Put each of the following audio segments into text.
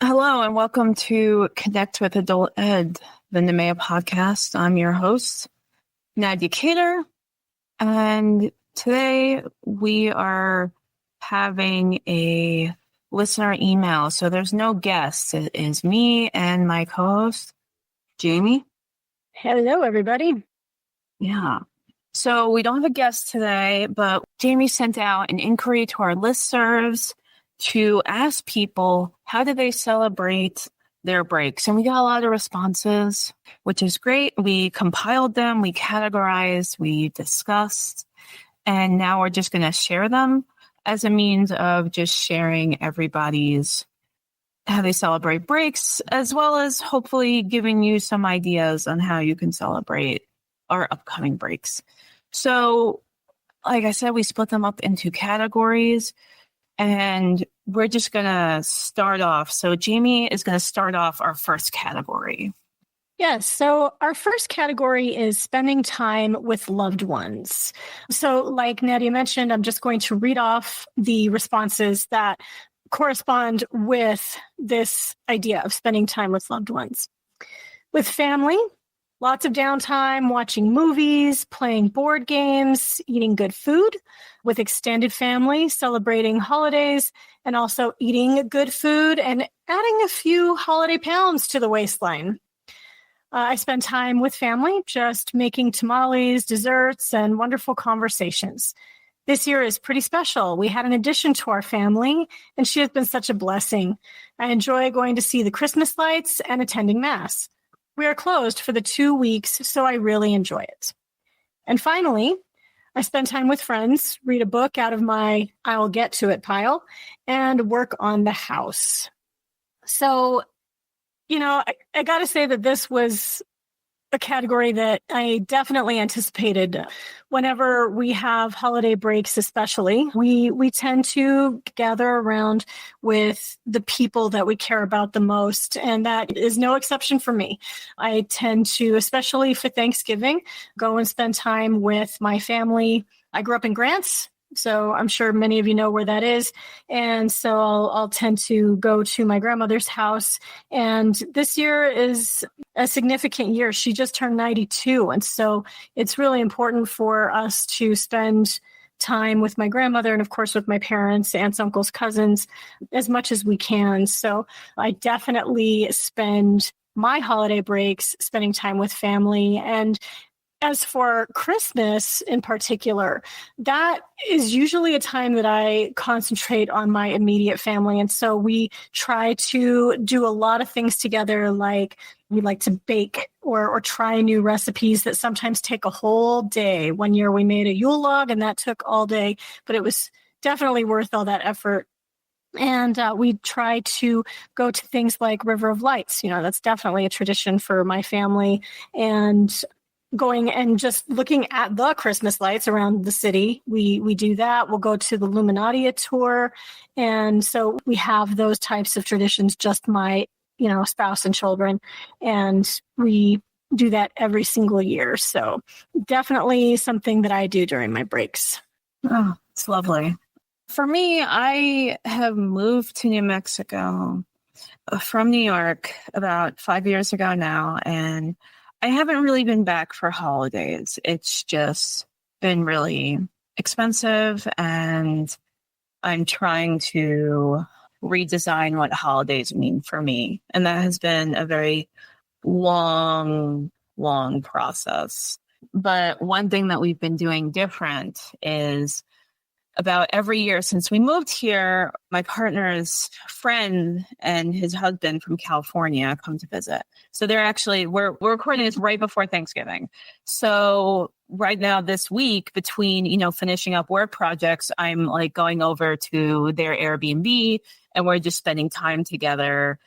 Hello and welcome to Connect with Adult Ed, the NMEA podcast. I'm your host, Nadia and today we are having a listener email. So there's no guests. It is me and my co-host, Jamie. Hello, everybody. Yeah. So we don't have a guest today, but Jamie sent out an inquiry to our listservs to ask people how do they celebrate their breaks. And we got a lot of responses, which is great. We compiled them, we categorized, we discussed, and now we're just going to share them as a means of just sharing everybody's how they celebrate breaks, as well as hopefully giving you some ideas on how you can celebrate our upcoming breaks. So, like I said, we split them up into categories. And we're just going to start off. So Jamie is going to start off our first category. Yes. So our first category is spending time with loved ones. So like Nadia mentioned, I'm just going to read off the responses that correspond with this idea of spending time with loved ones. With family, lots of downtime, watching movies, playing board games, eating good food. With extended family, celebrating holidays, and also eating good food and adding a few holiday pounds to the waistline. I spend time with family, just making tamales, desserts, and wonderful conversations. This year is pretty special. We had an addition to our family, and she has been such a blessing. I enjoy going to see the Christmas lights and attending Mass. We are closed for the 2 weeks, so I really enjoy it. And finally, I spend time with friends, read a book out of my I'll get to it pile, and work on the house. So, I got to say that this was a category that I definitely anticipated. Whenever we have holiday breaks, especially, we tend to gather around with the people that we care about the most. And that is no exception for me. I tend to, especially for Thanksgiving, go and spend time with my family. I grew up in Grants, so I'm sure many of you know where that is. And so I'll tend to go to my grandmother's house. And this year is a significant year. She just turned 92. And so it's really important for us to spend time with my grandmother and, of course, with my parents, aunts, uncles, cousins, as much as we can. So I definitely spend my holiday breaks spending time with family. And as for Christmas in particular, that is usually a time that I concentrate on my immediate family. And so we try to do a lot of things together, like we like to bake or try new recipes that sometimes take a whole day. One year we made a Yule log and that took all day, but it was definitely worth all that effort. And we try to go to things like River of Lights. That's definitely a tradition for my family. And going and just looking at the Christmas lights around the city. We do that. We'll go to the Luminaria tour. And so we have those types of traditions, just my, spouse and children. And we do that every single year. So definitely something that I do during my breaks. Oh, it's lovely. For me, I have moved to New Mexico from New York about 5 years ago now. And I haven't really been back for holidays. It's just been really expensive, and I'm trying to redesign what holidays mean for me. And that has been a very long process. But one thing that we've been doing different is about every year since we moved here, my partner's friend and his husband from California come to visit. So they're actually, we're recording this right before Thanksgiving. So right now this week between, finishing up work projects, I'm like going over to their Airbnb and we're just spending time together.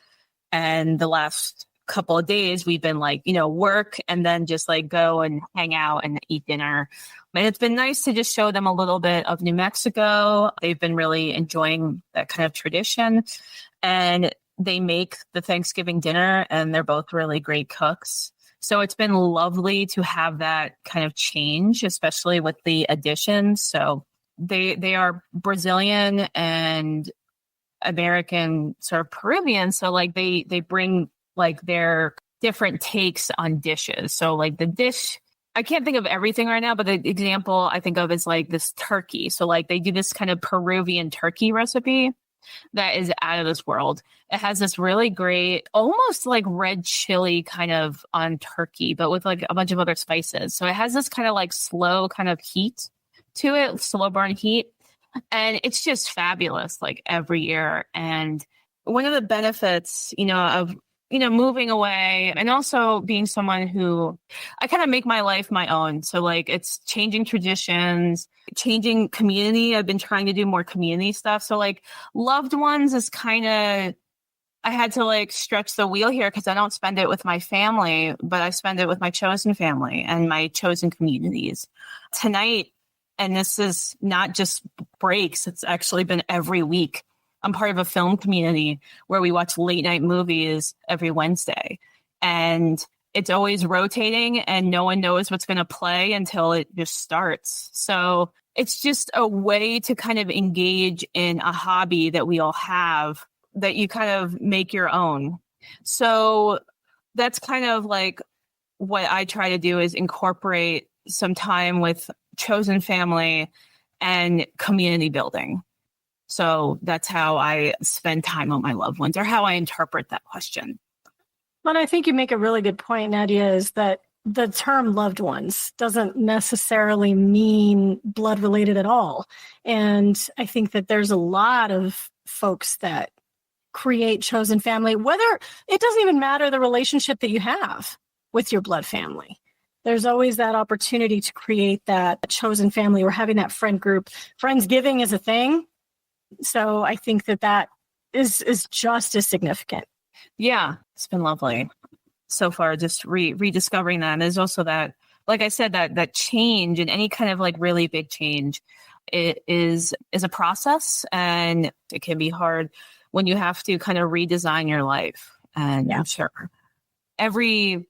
And the last couple of days we've been like, work and then just like go and hang out and eat dinner. And it's been nice to just show them a little bit of New Mexico. They've been really enjoying that kind of tradition. And they make the Thanksgiving dinner and they're both really great cooks. So it's been lovely to have that kind of change, especially with the additions. So they are Brazilian and American sort of Peruvian. So like they bring like their different takes on dishes. So like the dish, I can't think of everything right now, but the example I think of is like this turkey. So like they do this kind of Peruvian turkey recipe that is out of this world. It has this really great, almost like red chili kind of on turkey, but with like a bunch of other spices. So it has this kind of like slow kind of heat to it, slow burn heat. And it's just fabulous, like every year. And one of the benefits, of, moving away and also being someone who I kind of make my life my own. So like it's changing traditions, changing community. I've been trying to do more community stuff. So like loved ones is kind of, I had to like stretch the wheel here because I don't spend it with my family, but I spend it with my chosen family and my chosen communities. Tonight, and this is not just breaks, it's actually been every week. I'm part of a film community where we watch late night movies every Wednesday. And it's always rotating and no one knows what's going to play until it just starts. So it's just a way to kind of engage in a hobby that we all have that you kind of make your own. So that's kind of like what I try to do is incorporate some time with chosen family and community building. So that's how I spend time with my loved ones, or how I interpret that question. But I think you make a really good point, Nadia, is that the term loved ones doesn't necessarily mean blood related at all. And I think that there's a lot of folks that create chosen family, whether it doesn't even matter the relationship that you have with your blood family. There's always that opportunity to create that chosen family or having that friend group. Friendsgiving is a thing. So I think that is just as significant. Yeah, it's been lovely so far, just rediscovering that. And there's also that, like I said, that change, and any kind of like really big change, it is a process, and it can be hard when you have to kind of redesign your life. And I'm sure every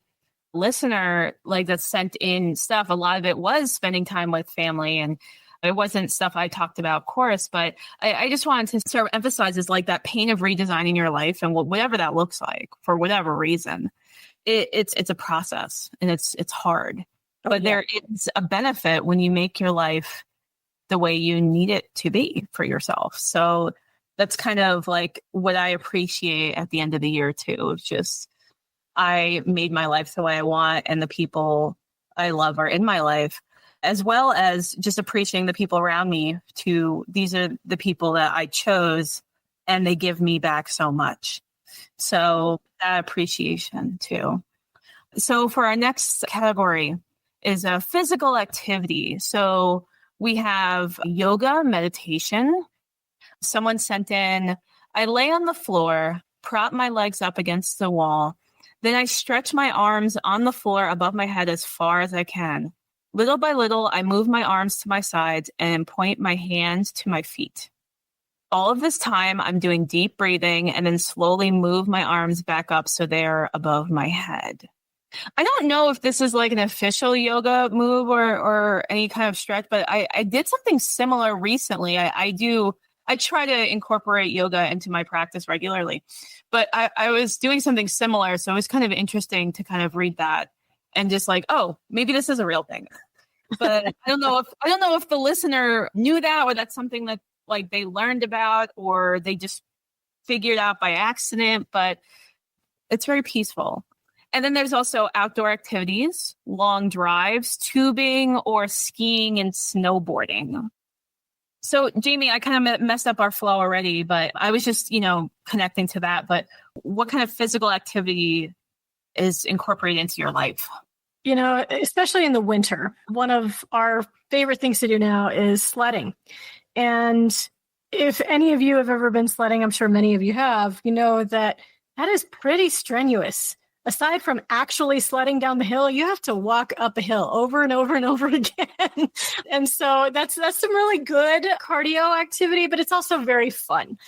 listener like that sent in stuff, a lot of it was spending time with family, and it wasn't stuff I talked about, of course, but I just wanted to sort of emphasize is like that pain of redesigning your life, and whatever that looks like for whatever reason, it's a process, and it's hard, but there is a benefit when you make your life the way you need it to be for yourself. So that's kind of like what I appreciate at the end of the year too. It's just, I made my life the way I want, and the people I love are in my life, as well as just appreciating the people around me too. These are the people that I chose, and they give me back so much. So that appreciation too. So for our next category is a physical activity. So we have yoga, meditation. Someone sent in, I lay on the floor, prop my legs up against the wall. Then I stretch my arms on the floor above my head as far as I can. Little by little, I move my arms to my sides and point my hands to my feet. All of this time, I'm doing deep breathing and then slowly move my arms back up so they're above my head. I don't know if this is like an official yoga move or any kind of stretch, but I did something similar recently. I try to incorporate yoga into my practice regularly, but I was doing something similar. So it was kind of interesting to kind of read that and just like, oh, maybe this is a real thing. But I don't know if the listener knew that, or that's something that like they learned about, or they just figured out by accident, but it's very peaceful. And then there's also outdoor activities, long drives, tubing, or skiing and snowboarding. So, Jamie, I kind of messed up our flow already, but I was just, connecting to that. But what kind of physical activity is incorporated into your life? Especially in the winter, one of our favorite things to do now is sledding. And if any of you have ever been sledding, I'm sure many of you have, that is pretty strenuous. Aside from actually sledding down the hill, you have to walk up a hill over and over and over again. And so that's some really good cardio activity, but it's also very fun.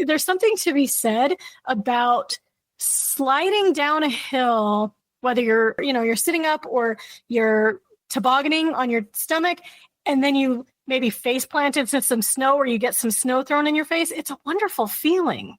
There's something to be said about sliding down a hill, whether you're sitting up or you're tobogganing on your stomach, and then you maybe face planted in some snow or you get some snow thrown in your face. It's a wonderful feeling.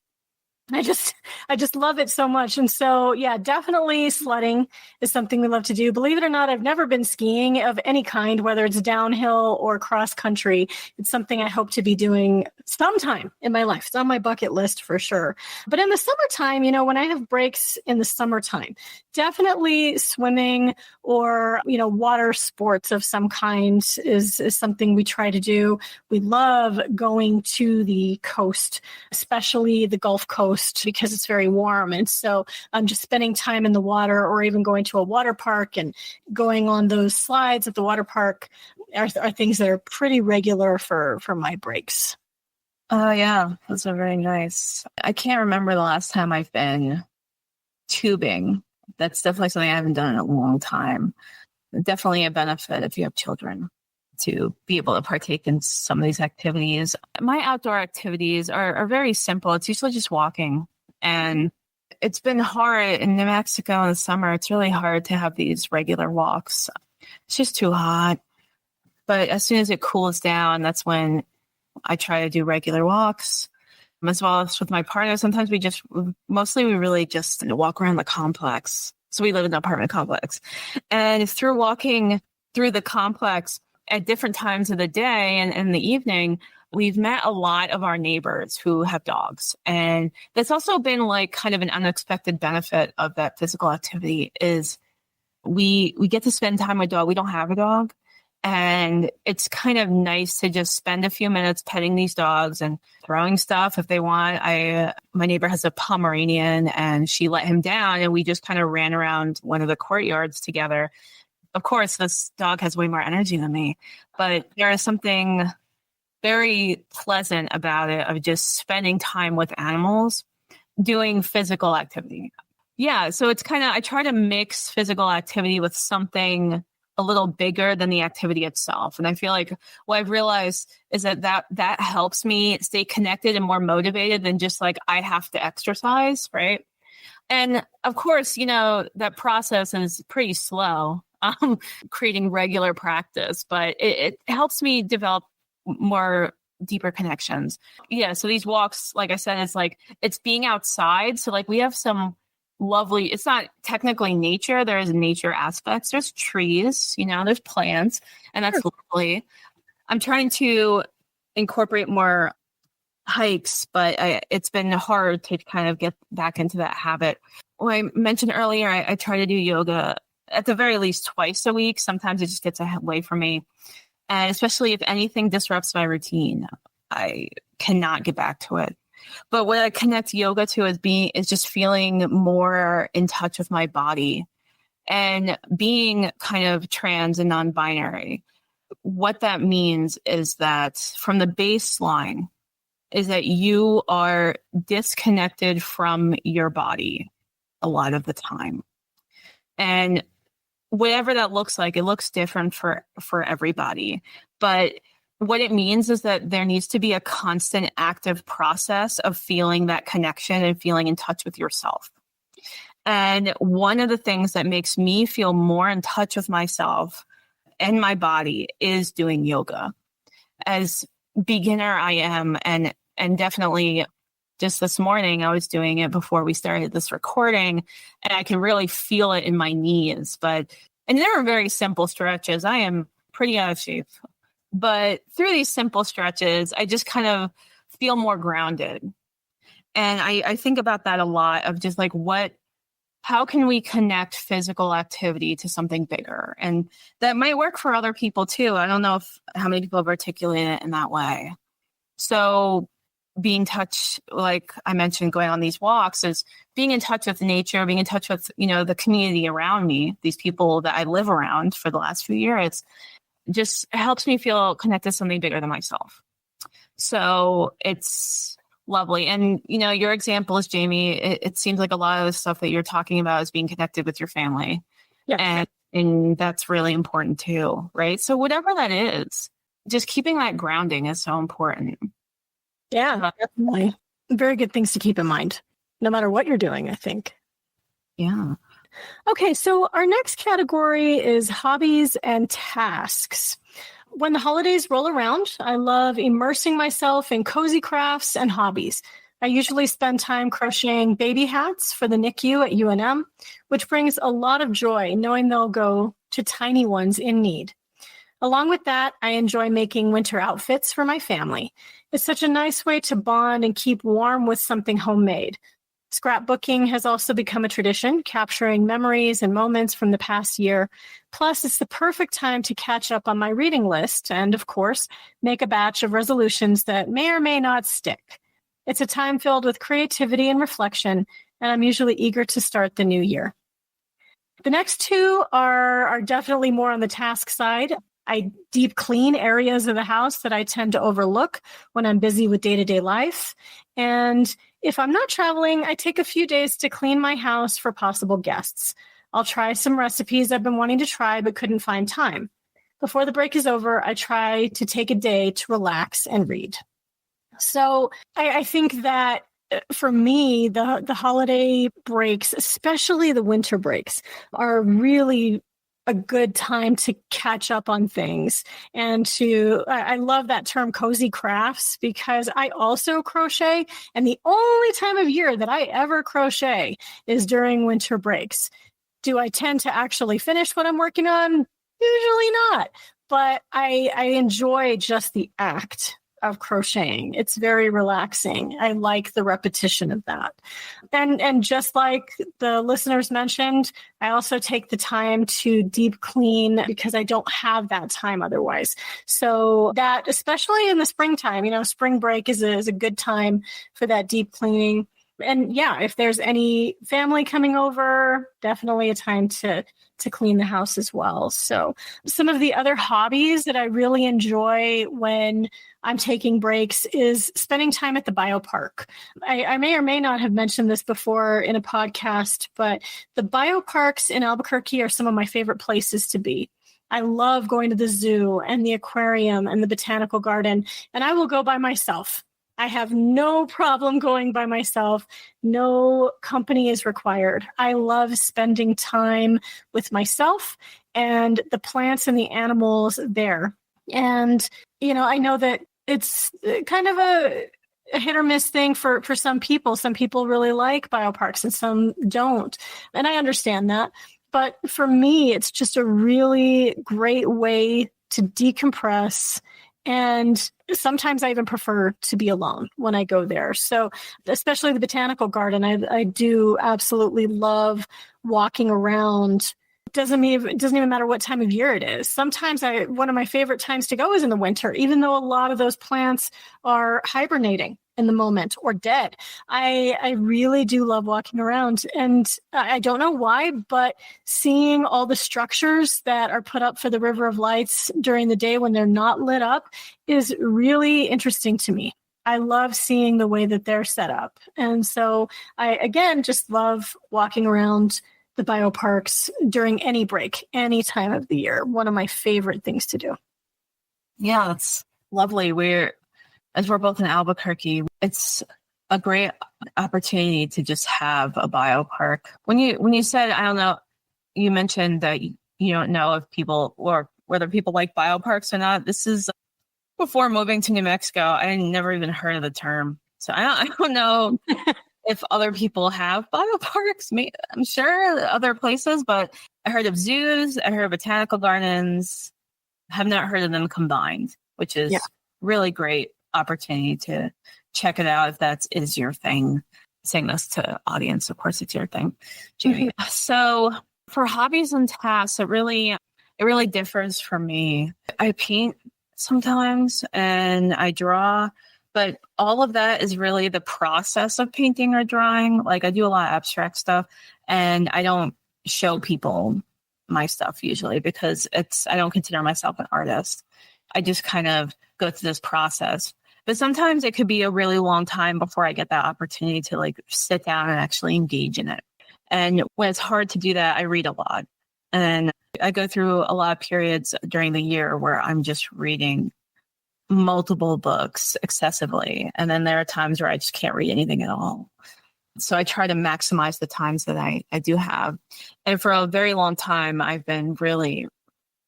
I just love it so much. And so, yeah, definitely sledding is something we love to do. Believe it or not, I've never been skiing of any kind, whether it's downhill or cross country. It's something I hope to be doing sometime in my life. It's on my bucket list for sure. But in the summertime, when I have breaks in the summertime, definitely swimming or, water sports of some kind is something we try to do. We love going to the coast, especially the Gulf Coast, because it's very warm. And so just spending time in the water or even going to a water park and going on those slides at the water park are things that are pretty regular for my breaks. Oh, yeah. Those are very nice. I can't remember the last time I've been tubing. That's definitely something I haven't done in a long time. Definitely a benefit if you have children to be able to partake in some of these activities. My outdoor activities are very simple. It's usually just walking. And it's been hard in New Mexico in the summer. It's really hard to have these regular walks. It's just too hot. But as soon as it cools down, that's when I try to do regular walks. As well as with my partner, sometimes we really just walk around the complex. So we live in an apartment complex. And through walking through the complex, at different times of the day and in the evening, we've met a lot of our neighbors who have dogs. And that's also been like kind of an unexpected benefit of that physical activity is we get to spend time with a dog. We don't have a dog. And it's kind of nice to just spend a few minutes petting these dogs and throwing stuff if they want. My neighbor has a Pomeranian and she let him down and we just kind of ran around one of the courtyards together. Of course, this dog has way more energy than me, but there is something very pleasant about it of just spending time with animals, doing physical activity. Yeah, so it's I try to mix physical activity with something a little bigger than the activity itself. And I feel like what I've realized is that helps me stay connected and more motivated than just like I have to exercise, right? And of course, that process is pretty slow. Creating regular practice, but it helps me develop more deeper connections. Yeah. So these walks, like I said, it's being outside. So like we have some lovely, it's not technically nature. There is nature aspects. There's trees, there's plants, and that's lovely. I'm trying to incorporate more hikes, but it's been hard to kind of get back into that habit. Well, I mentioned earlier, I try to do yoga at the very least twice a week. Sometimes it just gets away from me. And especially if anything disrupts my routine, I cannot get back to it. But what I connect yoga to is just feeling more in touch with my body and being kind of trans and non-binary. What that means is that from the baseline is that you are disconnected from your body a lot of the time. And whatever that looks like, it looks different for everybody. But what it means is that there needs to be a constant active process of feeling that connection and feeling in touch with yourself. And one of the things that makes me feel more in touch with myself and my body is doing yoga. As beginner I am, and definitely just this morning, I was doing it before we started this recording, and I can really feel it in my knees. And there are very simple stretches. I am pretty out of shape. But through these simple stretches, I just kind of feel more grounded. And I think about that a lot of just like how can we connect physical activity to something bigger? And that might work for other people too. I don't know how many people have articulated it in that way. So being in touch, like I mentioned, going on these walks is being in touch with nature, being in touch with, the community around me, these people that I live around for the last few years, just helps me feel connected to something bigger than myself. So it's lovely. And, your example is, Jamie, it seems like a lot of the stuff that you're talking about is being connected with your family. Yeah. And that's really important too, right? So whatever that is, just keeping that grounding is so important. Yeah, definitely. Very good things to keep in mind, no matter what you're doing, I think. Yeah. Okay, so our next category is hobbies and tasks. When the holidays roll around, I love immersing myself in cozy crafts and hobbies. I usually spend time crocheting baby hats for the NICU at UNM, which brings a lot of joy knowing they'll go to tiny ones in need. Along with that, I enjoy making winter outfits for my family. It's such a nice way to bond and keep warm with something homemade. Scrapbooking has also become a tradition, capturing memories and moments from the past year. Plus, it's the perfect time to catch up on my reading list and, of course, make a batch of resolutions that may or may not stick. It's a time filled with creativity and reflection, and I'm usually eager to start the new year. The next two are definitely more on the task side. I deep clean areas of the house that I tend to overlook when I'm busy with day-to-day life. And if I'm not traveling, I take a few days to clean my house for possible guests. I'll try some recipes I've been wanting to try but couldn't find time. Before the break is over, I try to take a day to relax and read. So I think that for me, the holiday breaks, especially the winter breaks, are really a good time to catch up on things. And I love that term cozy crafts because I also crochet. And the only time of year that I ever crochet is during winter breaks. Do I tend to actually finish what I'm working on? Usually not. But I enjoy just the act of crocheting. It's very relaxing. I like the repetition of that. And just like the listeners mentioned, I also take the time to deep clean because I don't have that time otherwise. So that, especially in the springtime, spring break is a good time for that deep cleaning. And yeah, if there's any family coming over, definitely a time to clean the house as well. So some of the other hobbies that I really enjoy when I'm taking breaks is spending time at the biopark. I may or may not have mentioned this before in a podcast, but the bioparks in Albuquerque are some of my favorite places to be. I love going to the zoo and the aquarium and the botanical garden, and I will go by myself. I have no problem going by myself. No company is required. I love spending time with myself and the plants and the animals there. And, I know that it's kind of a hit or miss thing for some people. Some people really like bioparks and some don't. And I understand that. But for me, it's just a really great way to decompress. And sometimes I even prefer to be alone when I go there. So especially the botanical garden, I do absolutely love walking around. It doesn't even matter what time of year it is. Sometimes one of my favorite times to go is in the winter, even though a lot of those plants are hibernating in the moment or dead. I really do love walking around, and I don't know why, but seeing all the structures that are put up for the River of Lights during the day when they're not lit up is really interesting to me. I love seeing the way that they're set up. And so I, again, just love walking around the bioparks during any break, any time of the year. One of my favorite things to do. Yeah, that's lovely. As we're both in Albuquerque, it's a great opportunity to just have a biopark. When you said, I don't know, you mentioned that you don't know if people or whether people like bioparks or not. This is before moving to New Mexico. I never even heard of the term. So I don't know if other people have bioparks. I'm sure other places, but I heard of zoos. I heard of botanical gardens. Have not heard of them combined, which is really great opportunity to check it out if that is your thing. Saying this to audience, of course, it's your thing, Jamie. Mm-hmm. So for hobbies and tasks, it really differs for me. I paint sometimes and I draw, but all of that is really the process of painting or drawing. Like I do a lot of abstract stuff, and I don't show people my stuff usually because I don't consider myself an artist. I just kind of go through this process. But sometimes it could be a really long time before I get that opportunity to like sit down and actually engage in it. And when it's hard to do that, I read a lot. And I go through a lot of periods during the year where I'm just reading multiple books excessively. And then there are times where I just can't read anything at all. So I try to maximize the times that I do have. And for a very long time, I've been really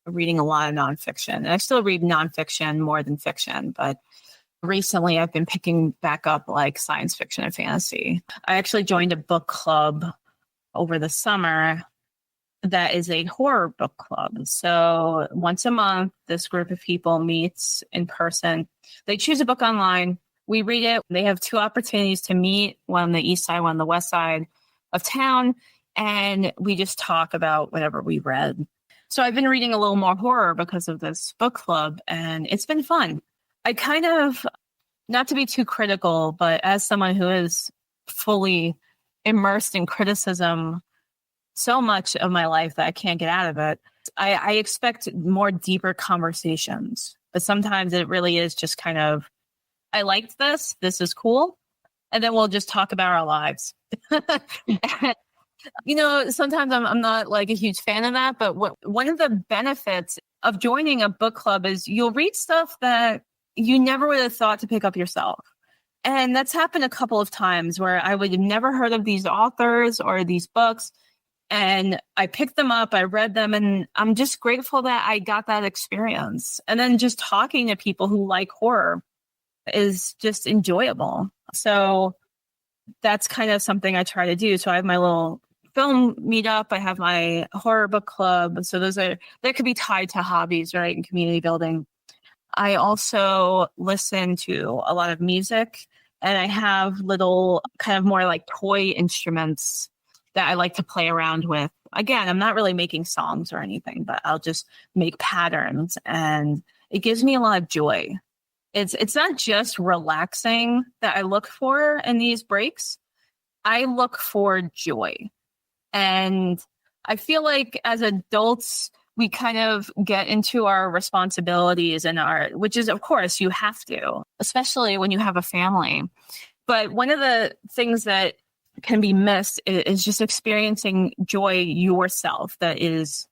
reading a lot of nonfiction. And I still read nonfiction more than fiction, but recently I've been picking back up like science fiction and fantasy. I actually joined a book club over the summer that is a horror book club. So once a month, this group of people meets in person. They choose a book online. We read it. They have 2 opportunities to meet, one on the east side, one on the west side of town. And we just talk about whatever we read. So I've been reading a little more horror because of this book club, and it's been fun. I kind of, not to be too critical, but as someone who is fully immersed in criticism so much of my life that I can't get out of it, I expect more deeper conversations. But sometimes it really is just kind of, I liked this. This is cool. And then we'll just talk about our lives. Sometimes I'm not like a huge fan of that. But one of the benefits of joining a book club is you'll read stuff that you never would have thought to pick up yourself. And that's happened a couple of times where I would have never heard of these authors or these books. And I picked them up, I read them, and I'm just grateful that I got that experience. And then just talking to people who like horror is just enjoyable. So that's kind of something I try to do. So I have my little film meetup. I have my horror book club. So that could be tied to hobbies, right? And community building. I also listen to a lot of music, and I have little kind of more like toy instruments that I like to play around with. Again, I'm not really making songs or anything, but I'll just make patterns, and it gives me a lot of joy. It's not just relaxing that I look for in these breaks. I look for joy. And I feel like as adults, we kind of get into our responsibilities which is, of course, you have to, especially when you have a family. But one of the things that can be missed is just experiencing joy yourself. That is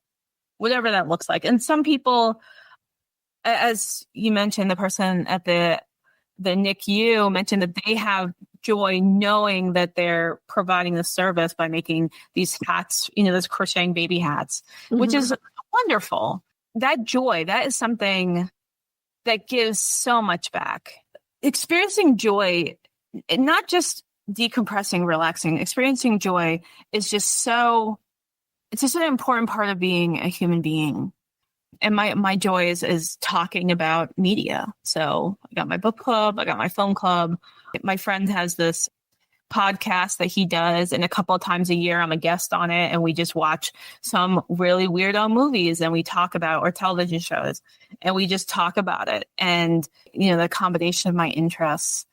whatever that looks like. And some people, as you mentioned, the person at the NICU mentioned that they have joy knowing that they're providing the service by making these hats, those crocheting baby hats, which is wonderful. That joy, that is something that gives so much back. Experiencing joy, not just decompressing, relaxing, experiencing joy is just it's just an important part of being a human being. And my joy is talking about media. So I got my book club, I got my film club. My friend has this podcast that he does, and a couple of times a year I'm a guest on it, and we just watch some really weirdo movies, and we talk about, or television shows, and we just talk about it. And the combination of my interests,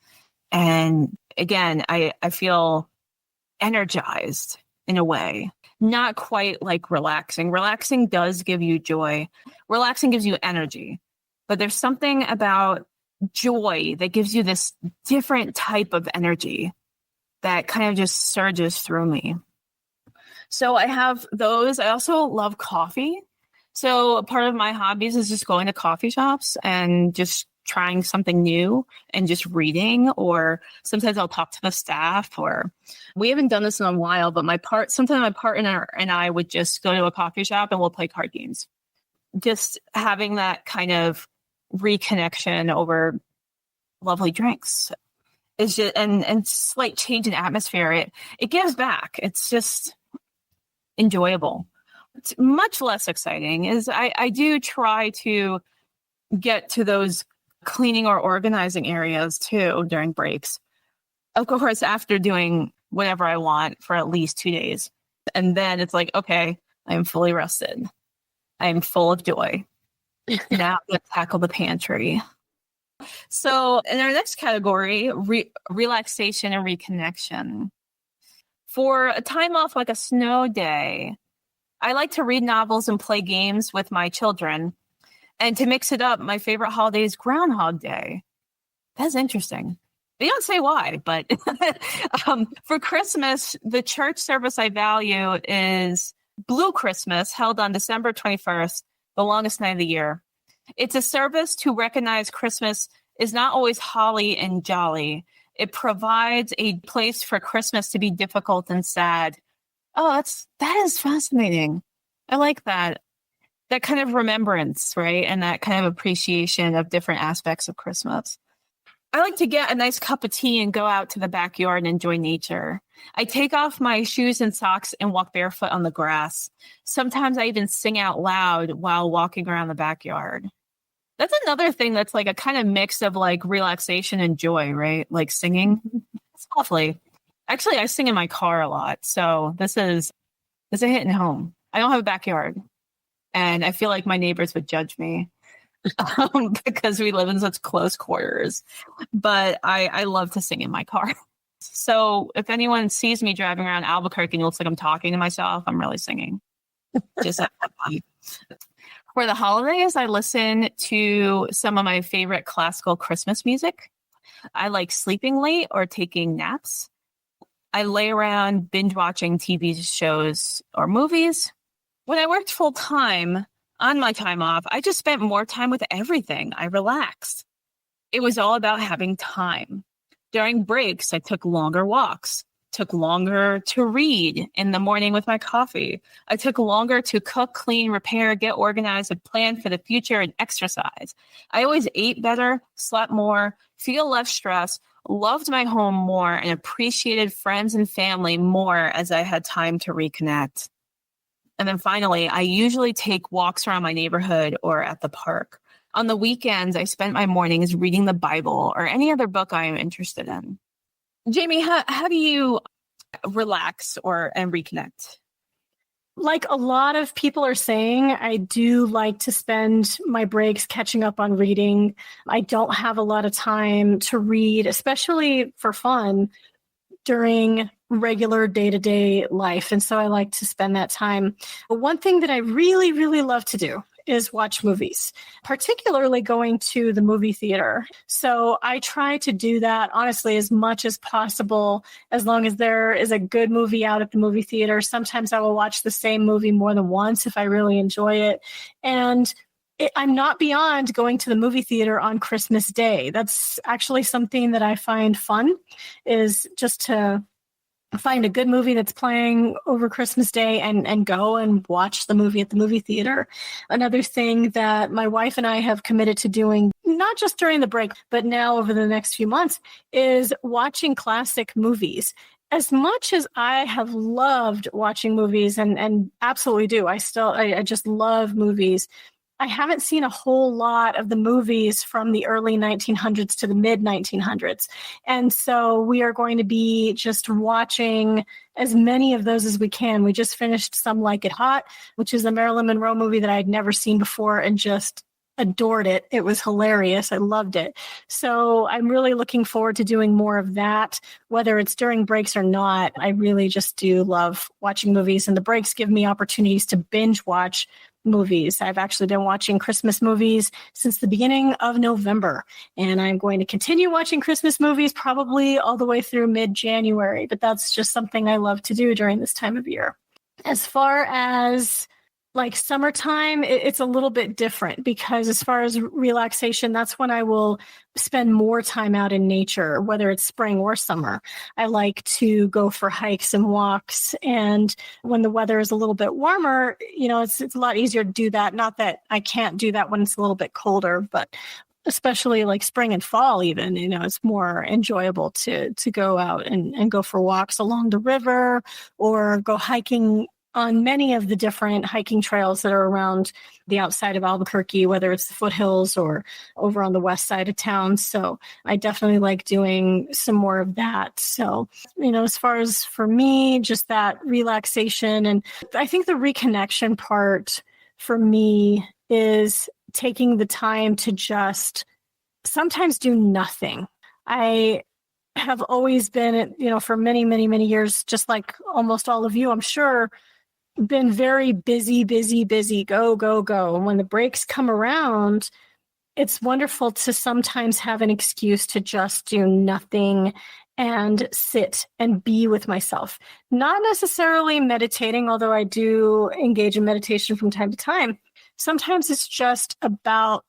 and again, I feel energized in a way. Not quite like relaxing. Relaxing does give you joy. Relaxing gives you energy. But there's something about joy that gives you this different type of energy that kind of just surges through me. So I have those. I also love coffee. So part of my hobbies is just going to coffee shops and just trying something new and just reading, or sometimes I'll talk to the staff, or we haven't done this in a while, but sometimes my partner and I would just go to a coffee shop and we'll play card games. Just having that kind of reconnection over lovely drinks is just, and slight change in atmosphere. It gives back. It's just enjoyable. It's much less exciting is I do try to get to those cleaning or organizing areas too during breaks. Of course, after doing whatever I want for at least 2 days. And then it's like, okay, I am fully rested. I am full of joy. Now let's tackle the pantry. So in our next category, relaxation and reconnection. For a time off like a snow day, I like to read novels and play games with my children. And to mix it up, my favorite holiday is Groundhog Day. That's interesting. They don't say why, but for Christmas, the church service I value is Blue Christmas, held on December 21st, the longest night of the year. It's a service to recognize Christmas is not always holly and jolly. It provides a place for Christmas to be difficult and sad. Oh, that is fascinating. I like that. that kind of remembrance, right? And that kind of appreciation of different aspects of Christmas. I like to get a nice cup of tea and go out to the backyard and enjoy nature. I take off my shoes and socks and walk barefoot on the grass. Sometimes I even sing out loud while walking around the backyard. That's another thing that's like a kind of mix of like relaxation and joy, right? Like singing. It's lovely. Actually, I sing in my car a lot. So this is hitting home. I don't have a backyard. And I feel like my neighbors would judge me because we live in such close quarters. But I love to sing in my car. So if anyone sees me driving around Albuquerque and it looks like I'm talking to myself, I'm really singing. Just for the holidays, I listen to some of my favorite classical Christmas music. I like sleeping late or taking naps. I lay around binge watching TV shows or movies. When I worked full time on my time off, I just spent more time with everything. I relaxed. It was all about having time. During breaks, I took longer walks, took longer to read in the morning with my coffee. I took longer to cook, clean, repair, get organized, and plan for the future and exercise. I always ate better, slept more, feel less stress, loved my home more, and appreciated friends and family more as I had time to reconnect. And then finally, I usually take walks around my neighborhood or at the park. On the weekends, I spent my mornings reading the Bible or any other book I am interested in. Jamie, how do you relax and reconnect? Like a lot of people are saying, I do like to spend my breaks catching up on reading. I don't have a lot of time to read, especially for fun during regular day-to-day life. And so I like to spend that time. But one thing that I really, really love to do is watch movies, particularly going to the movie theater. So I try to do that, honestly, as much as possible, as long as there is a good movie out at the movie theater. Sometimes I will watch the same movie more than once if I really enjoy it. And I'm not beyond going to the movie theater on Christmas Day. That's actually something that I find fun, is just to find a good movie that's playing over Christmas Day and go and watch the movie at the movie theater. Another thing that my wife and I have committed to doing, not just during the break, but now over the next few months, is watching classic movies. As much as I have loved watching movies and absolutely do, I just love movies. I haven't seen a whole lot of the movies from the early 1900s to the mid 1900s. And so we are going to be just watching as many of those as we can. We just finished Some Like It Hot, which is a Marilyn Monroe movie that I had never seen before and just adored it. It was hilarious. I loved it. So I'm really looking forward to doing more of that, whether it's during breaks or not. I really just do love watching movies, and the breaks give me opportunities to binge watch movies. I've actually been watching Christmas movies since the beginning of November, and I'm going to continue watching Christmas movies probably all the way through mid-January, but that's just something I love to do during this time of year. As far as like summertime, it's a little bit different, because as far as relaxation, that's when I will spend more time out in nature, whether it's spring or summer. I like to go for hikes and walks. And when the weather is a little bit warmer, it's a lot easier to do that. Not that I can't do that when it's a little bit colder, but especially like spring and fall even, it's more enjoyable to go out and go for walks along the river or go hiking on many of the different hiking trails that are around the outside of Albuquerque, whether it's the foothills or over on the west side of town. So I definitely like doing some more of that. So, as far as for me, just that relaxation. And I think the reconnection part for me is taking the time to just sometimes do nothing. I have always been, for many, many, many years, just like almost all of you, I'm sure, been very busy, go, go, go. And when the breaks come around, it's wonderful to sometimes have an excuse to just do nothing and sit and be with myself. Not necessarily meditating, although I do engage in meditation from time to time. Sometimes it's just about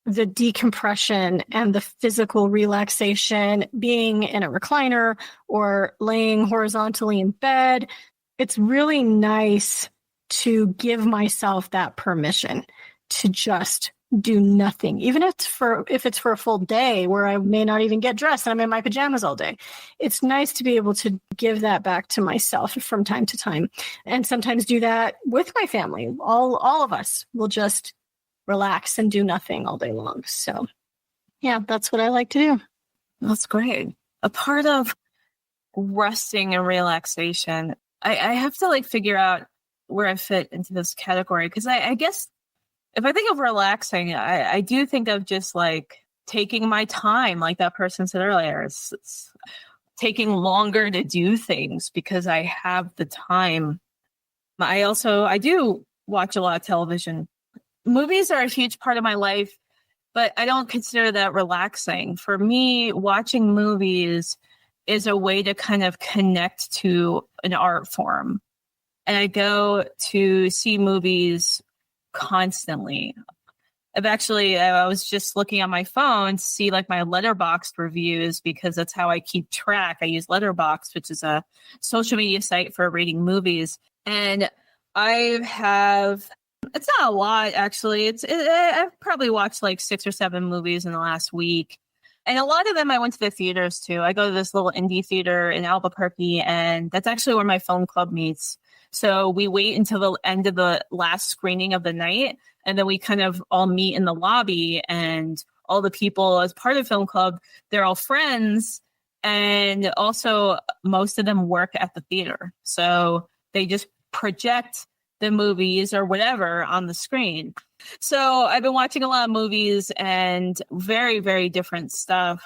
the decompression and the physical relaxation, being in a recliner or laying horizontally in bed. It's really nice to give myself that permission to just do nothing, even if it's for a full day where I may not even get dressed and I'm in my pajamas all day. It's nice to be able to give that back to myself from time to time, and sometimes do that with my family. All of us will just relax and do nothing all day long. So yeah, that's what I like to do. That's great. A part of resting and relaxation, I have to like figure out where I fit into this category, because I guess if I think of relaxing, I do think of just like taking my time, like that person said earlier. It's taking longer to do things because I have the time. I do watch a lot of television. Movies are a huge part of my life, but I don't consider that relaxing. For me, watching movies is a way to kind of connect to an art form. And I go to see movies constantly. I was just looking on my phone to see like my Letterboxd reviews, because that's how I keep track. I use Letterboxd, which is a social media site for rating movies. And it's not a lot, actually. I've probably watched like 6 or 7 movies in the last week. And a lot of them I went to the theaters too. I go to this little indie theater in Albuquerque, and that's actually where my film club meets. So we wait until the end of the last screening of the night, and then we kind of all meet in the lobby, and all the people as part of film club, they're all friends. And also most of them work at the theater. So they just project the movies or whatever on the screen. So I've been watching a lot of movies and very, very different stuff.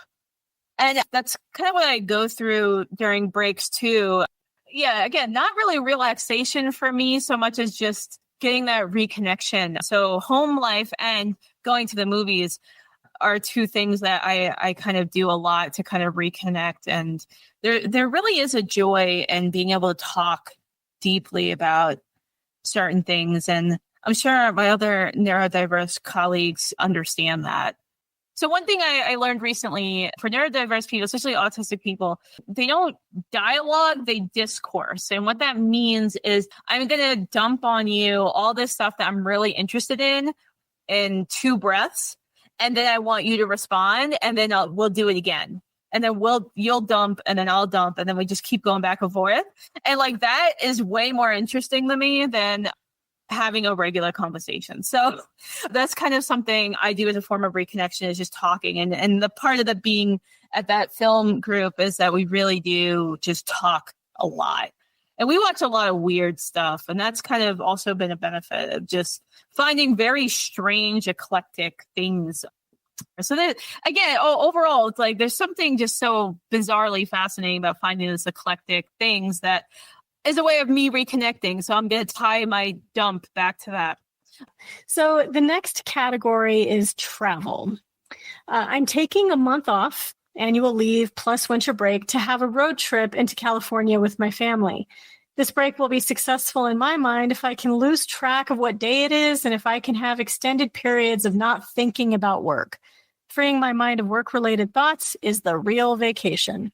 And that's kind of what I go through during breaks too. Yeah, again, not really relaxation for me so much as just getting that reconnection. So home life and going to the movies are two things that I kind of do a lot to kind of reconnect. And there really is a joy in being able to talk deeply about certain things. And I'm sure my other neurodiverse colleagues understand that. So one thing I learned recently for neurodiverse people, especially autistic people, they don't dialogue, they discourse. And what that means is I'm going to dump on you all this stuff that I'm really interested in 2 breaths. And then I want you to respond, and then we'll do it again. And then you'll dump, and then I'll dump, and then we just keep going back and forth. And like that is way more interesting to me than having a regular conversation. So that's kind of something I do as a form of reconnection, is just talking. And the part of the being at that film group is that we really do just talk a lot. And we watch a lot of weird stuff. And that's kind of also been a benefit of just finding very strange, eclectic things. So that, again, overall, it's like there's something just so bizarrely fascinating about finding this eclectic things that is a way of me reconnecting. So I'm going to tie my dump back to that. So the next category is travel. I'm taking a month off, annual leave plus winter break, to have a road trip into California with my family. This break will be successful in my mind if I can lose track of what day it is, and if I can have extended periods of not thinking about work. Freeing my mind of work-related thoughts is the real vacation.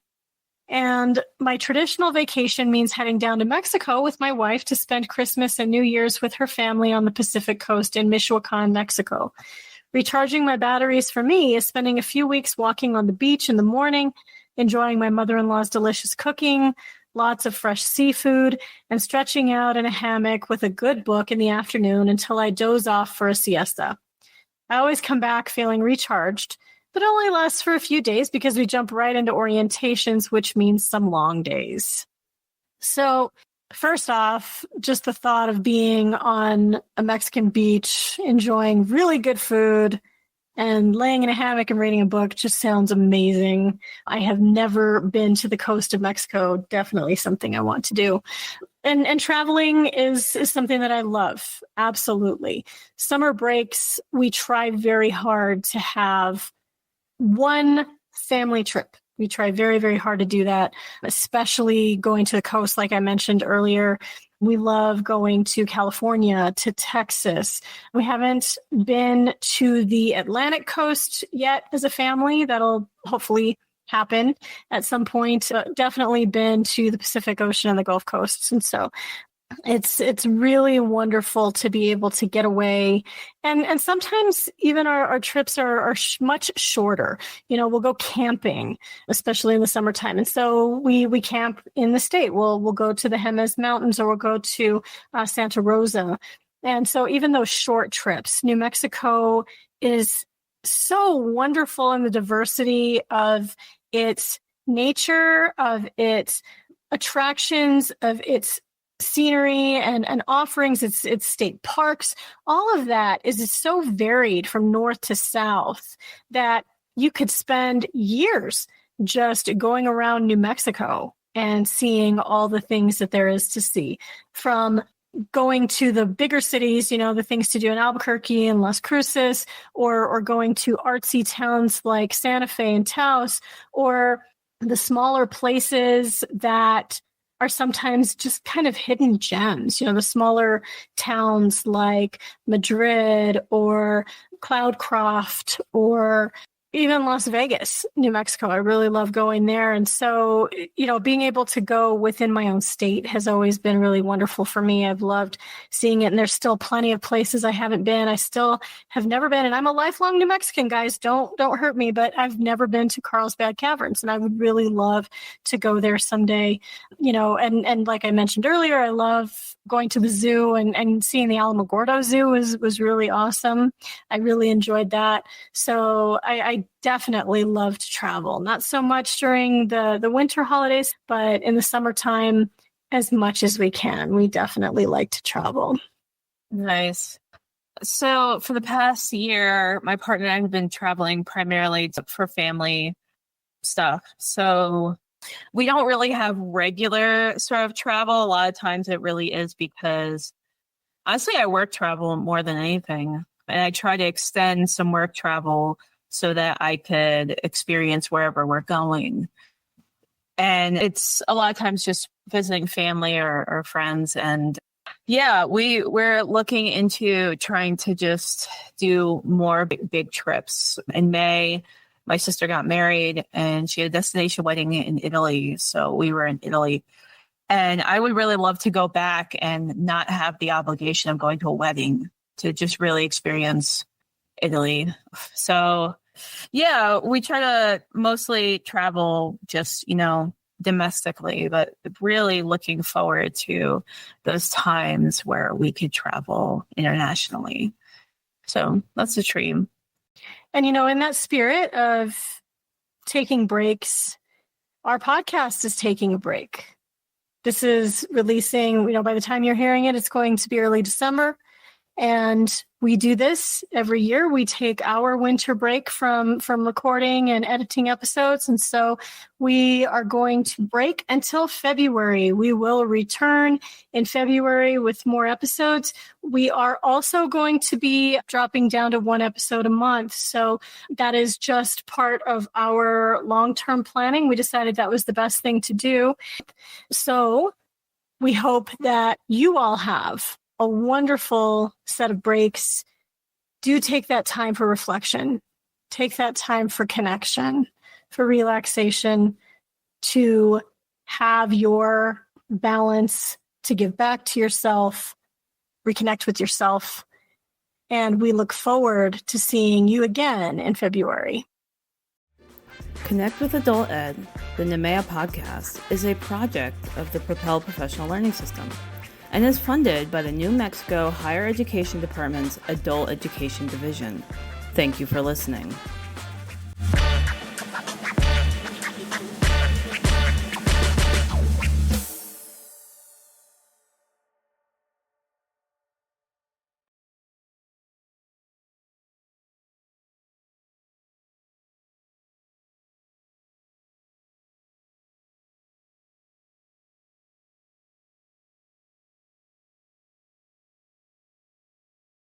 And my traditional vacation means heading down to Mexico with my wife to spend Christmas and New Year's with her family on the Pacific coast in Michoacan, Mexico. Recharging my batteries for me is spending a few weeks walking on the beach in the morning, enjoying my mother-in-law's delicious cooking, lots of fresh seafood, and stretching out in a hammock with a good book in the afternoon until I doze off for a siesta. I always come back feeling recharged, but it only lasts for a few days because we jump right into orientations, which means some long days. So first off, just the thought of being on a Mexican beach, enjoying really good food, and laying in a hammock and reading a book just sounds amazing. I have never been to the coast of Mexico. Definitely something I want to do. And traveling is something that I love. Absolutely. Summer breaks, we try very hard to have one family trip. We try very, very hard to do that, especially going to the coast, like I mentioned earlier. We love going to California, to Texas. We haven't been to the Atlantic coast yet as a family. That'll hopefully happen at some point. Definitely been to the Pacific Ocean and the Gulf Coast. And so It's really wonderful to be able to get away. And sometimes even our trips are much shorter. We'll go camping, especially in the summertime. And so we camp in the state. We'll go to the Jemez Mountains, or we'll go to Santa Rosa. And so even those short trips, New Mexico is so wonderful in the diversity of its nature, of its attractions, of its scenery and offerings, its state parks. All of that is so varied from north to south that you could spend years just going around New Mexico and seeing all the things that there is to see, from going to the bigger cities, the things to do in Albuquerque and Las Cruces, or going to artsy towns like Santa Fe and Taos, or the smaller places that are sometimes just kind of hidden gems, the smaller towns like Madrid or Cloudcroft, or even Las Vegas, New Mexico. I really love going there. And so, being able to go within my own state has always been really wonderful for me. I've loved seeing it. And there's still plenty of places I haven't been. I still have never been. And I'm a lifelong New Mexican, guys. Don't hurt me, but I've never been to Carlsbad Caverns. And I would really love to go there someday. And like I mentioned earlier, I love going to the zoo, and seeing the Alamogordo Zoo was really awesome. I really enjoyed that. So I definitely love to travel. Not so much during the winter holidays, but in the summertime, as much as we can. We definitely like to travel. Nice. So for the past year, my partner and I have been traveling primarily for family stuff. So we don't really have regular sort of travel. A lot of times it really is because, honestly, I work travel more than anything. And I try to extend some work travel so that I could experience wherever we're going. And it's a lot of times just visiting family or friends. And yeah, we're looking into trying to just do more big trips. In May, my sister got married and she had a destination wedding in Italy. So we were in Italy. And I would really love to go back and not have the obligation of going to a wedding, to just really experience Italy. So yeah, we try to mostly travel just, domestically, but really looking forward to those times where we could travel internationally. So that's a dream. And, in that spirit of taking breaks, our podcast is taking a break. This is releasing, by the time you're hearing it, it's going to be early December. And we do this every year. We take our winter break from recording and editing episodes. And so we are going to break until February. We will return in February with more episodes. We are also going to be dropping down to one episode a month. So that is just part of our long-term planning. We decided that was the best thing to do. So we hope that you all have a wonderful set of breaks. Do take that time for reflection. Take that time for connection, for relaxation, to have your balance, to give back to yourself, reconnect with yourself. And we look forward to seeing you again in February. Connect with Adult Ed, the NMEA podcast, is a project of the Propel Professional Learning System and is funded by the New Mexico Higher Education Department's Adult Education Division. Thank you for listening.